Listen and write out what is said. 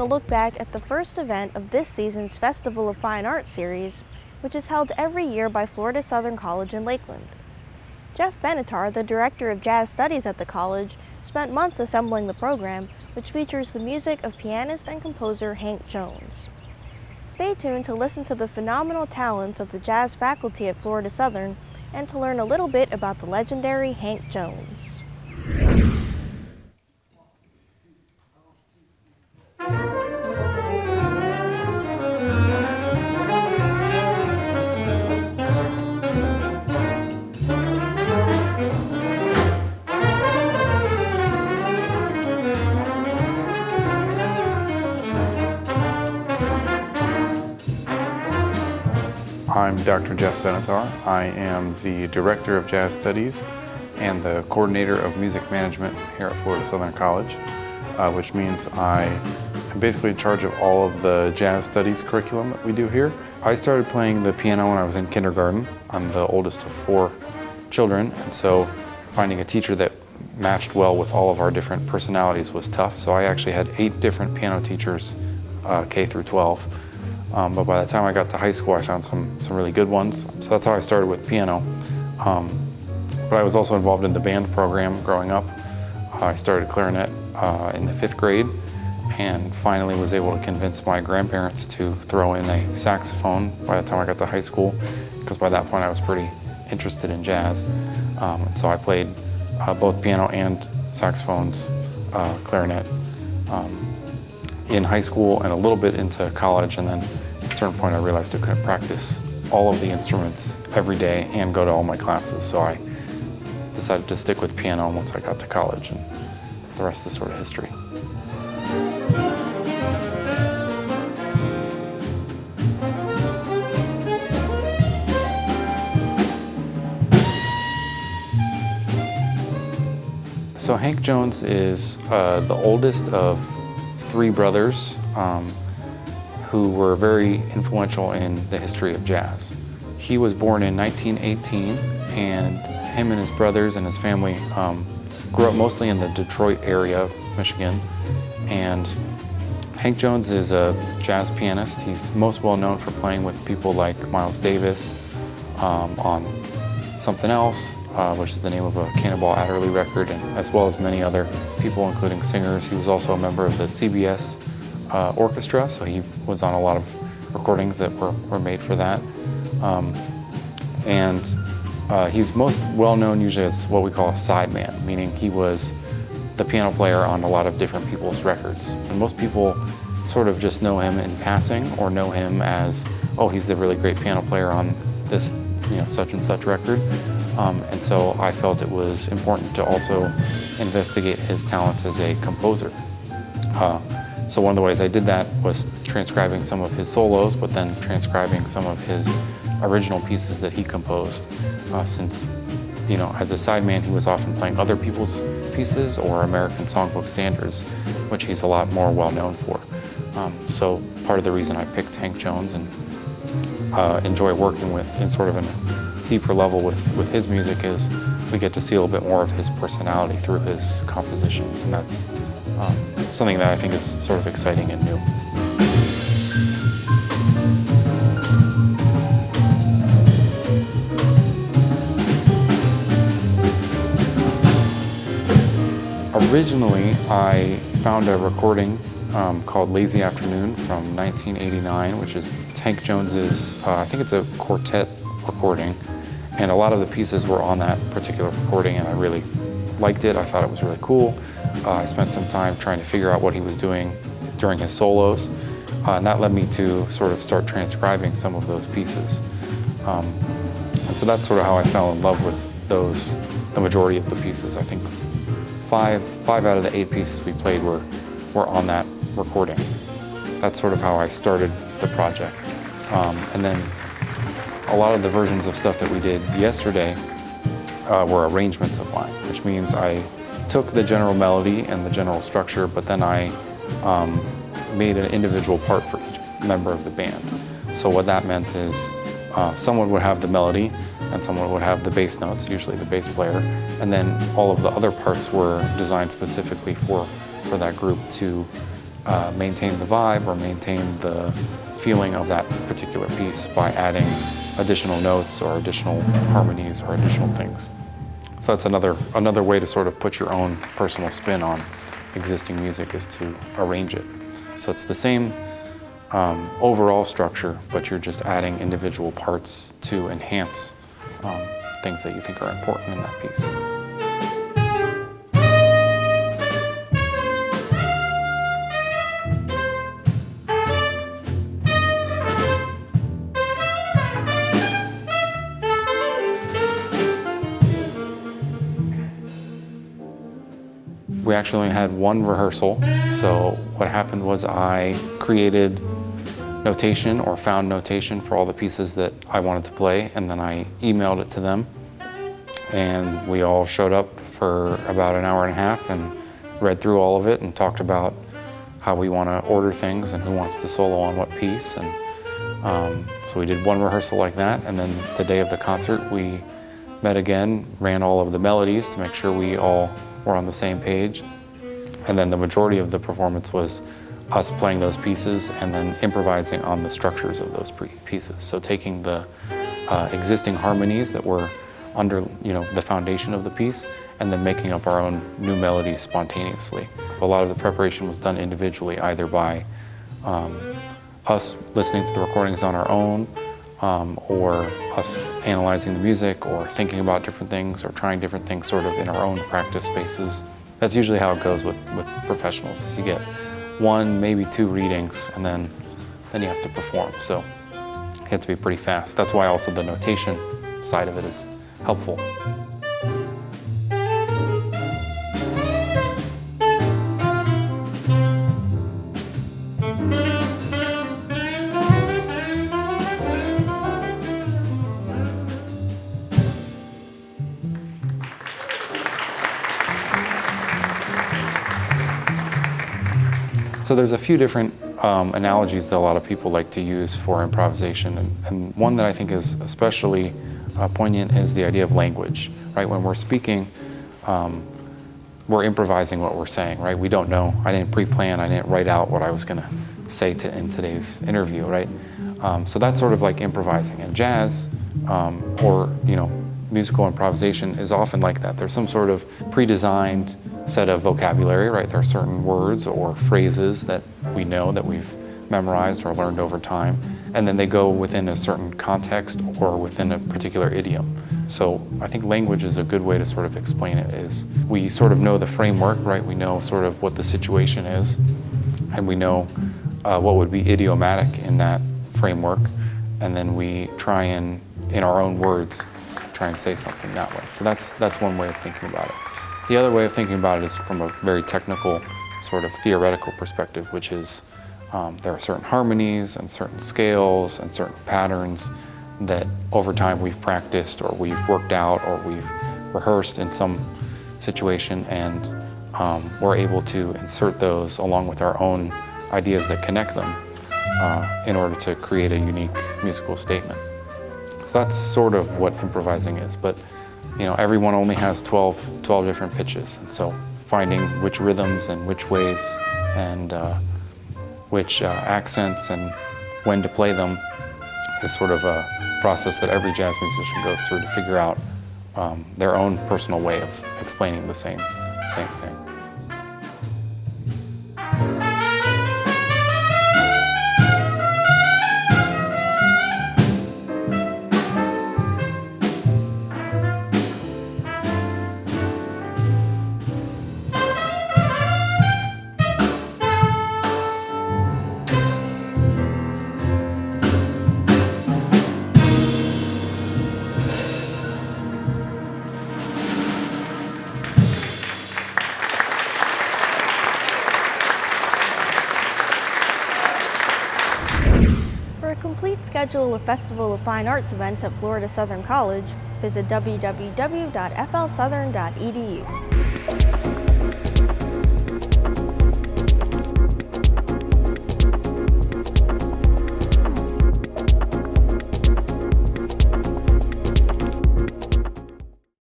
look back at the first event of this season's Festival of Fine Arts series, which is held every year by Florida Southern College in Lakeland. Jeff Benatar, the director of jazz studies at the college, spent months assembling the program, which features the music of pianist and composer Hank Jones. Stay tuned to listen to the phenomenal talents of the jazz faculty at Florida Southern and to learn a little bit about the legendary Hank Jones. I'm Dr. Jeff Benatar. I am the Director of Jazz Studies and the Coordinator of Music Management here at Florida Southern College, which means I am basically in charge of all of the jazz studies curriculum that we do here. I started playing the piano when I was in kindergarten. I'm the oldest of 4 children, and so finding a teacher that matched well with all of our different personalities was tough. So I actually had 8 different piano teachers, K through 12. But by the time I got to high school, I found some really good ones. So that's how I started with piano. But I was also involved in the band program growing up. I started clarinet in the 5th grade and finally was able to convince my grandparents to throw in a saxophone by the time I got to high school, because by that point I was pretty interested in jazz. And so I played both piano and saxophones, clarinet, in high school and a little bit into college, and then at a certain point I realized I couldn't practice all of the instruments every day and go to all my classes, so I decided to stick with piano once I got to college, and the rest is sort of history. So Hank Jones is the oldest of 3 brothers who were very influential in the history of jazz. He was born in 1918, and him and his brothers and his family grew up mostly in the Detroit area of Michigan. And Hank Jones is a jazz pianist. He's most well known for playing with people like Miles Davis on Something Else, which is the name of a Cannonball Adderley record, and as well as many other people, including singers. He was also a member of the CBS orchestra, so he was on a lot of recordings that were made for that. He's most well known usually as what we call a sideman, meaning he was the piano player on a lot of different people's records. And most people sort of just know him in passing, or know him as, oh, he's the really great piano player on this, such and such record. And so I felt it was important to also investigate his talents as a composer. So one of the ways I did that was transcribing some of his solos, but then transcribing some of his original pieces that he composed. Since, as a sideman, he was often playing other people's pieces or American songbook standards, which he's a lot more well known for. So part of the reason I picked Hank Jones and enjoy working with in sort of a deeper level with his music is we get to see a little bit more of his personality through his compositions, and that's something that I think is sort of exciting and new. Originally, I found a recording called Lazy Afternoon from 1989, which is Hank Jones's, I think it's a quartet recording, and a lot of the pieces were on that particular recording, and I really liked it. I thought it was really cool. I spent some time trying to figure out what he was doing during his solos, and that led me to sort of start transcribing some of those pieces. And so that's sort of how I fell in love with the majority of the pieces. I think five out of the 8 pieces we played were on that recording. That's sort of how I started the project. And then a lot of the versions of stuff that we did yesterday were arrangements of mine, which means I took the general melody and the general structure, but then I made an individual part for each member of the band. So what that meant is someone would have the melody and someone would have the bass notes, usually the bass player, and then all of the other parts were designed specifically for that group to maintain the vibe or maintain the feeling of that particular piece by adding additional notes or additional harmonies or additional things. So that's another way to sort of put your own personal spin on existing music, is to arrange it. So it's the same overall structure, but you're just adding individual parts to enhance things that you think are important in that piece. We actually only had one rehearsal, so what happened was I created notation or found notation for all the pieces that I wanted to play, and then I emailed it to them, and we all showed up for about an hour and a half and read through all of it and talked about how we want to order things and who wants the solo on what piece. And so we did one rehearsal like that, and then the day of the concert we met again, ran all of the melodies to make sure we all were on the same page. And then the majority of the performance was us playing those pieces and then improvising on the structures of those pieces. So taking the existing harmonies that were under the foundation of the piece and then making up our own new melodies spontaneously. A lot of the preparation was done individually, either by us listening to the recordings on our own, or us analyzing the music or thinking about different things or trying different things sort of in our own practice spaces. That's usually how it goes with professionals. Is you get one, maybe two readings, and then you have to perform. So you have to be pretty fast. That's why also the notation side of it is helpful. So there's a few different analogies that a lot of people like to use for improvisation, and one that I think is especially poignant is the idea of language, right? When we're speaking, we're improvising what we're saying, right? We don't know. I didn't pre-plan, I didn't write out what I was gonna say in today's interview, right? So that's sort of like improvising. And jazz, or musical improvisation is often like that. There's some sort of pre-designed set of vocabulary, right? There are certain words or phrases that we know, that we've memorized or learned over time, and then they go within a certain context or within a particular idiom. So I think language is a good way to sort of explain it. Is we sort of know the framework, right? We know sort of what the situation is, and we know what would be idiomatic in that framework, and then we try and, in our own words, try and say something that way. So that's one way of thinking about it. The other way of thinking about it is from a very technical, sort of theoretical perspective, which is there are certain harmonies and certain scales and certain patterns that over time we've practiced or we've worked out or we've rehearsed in some situation, and we're able to insert those along with our own ideas that connect them in order to create a unique musical statement. So that's sort of what improvising is, but everyone only has 12 different pitches, and so finding which rhythms and which ways and which accents and when to play them is sort of a process that every jazz musician goes through to figure out their own personal way of explaining the same thing. For a complete schedule of Festival of Fine Arts events at Florida Southern College, visit www.flsouthern.edu.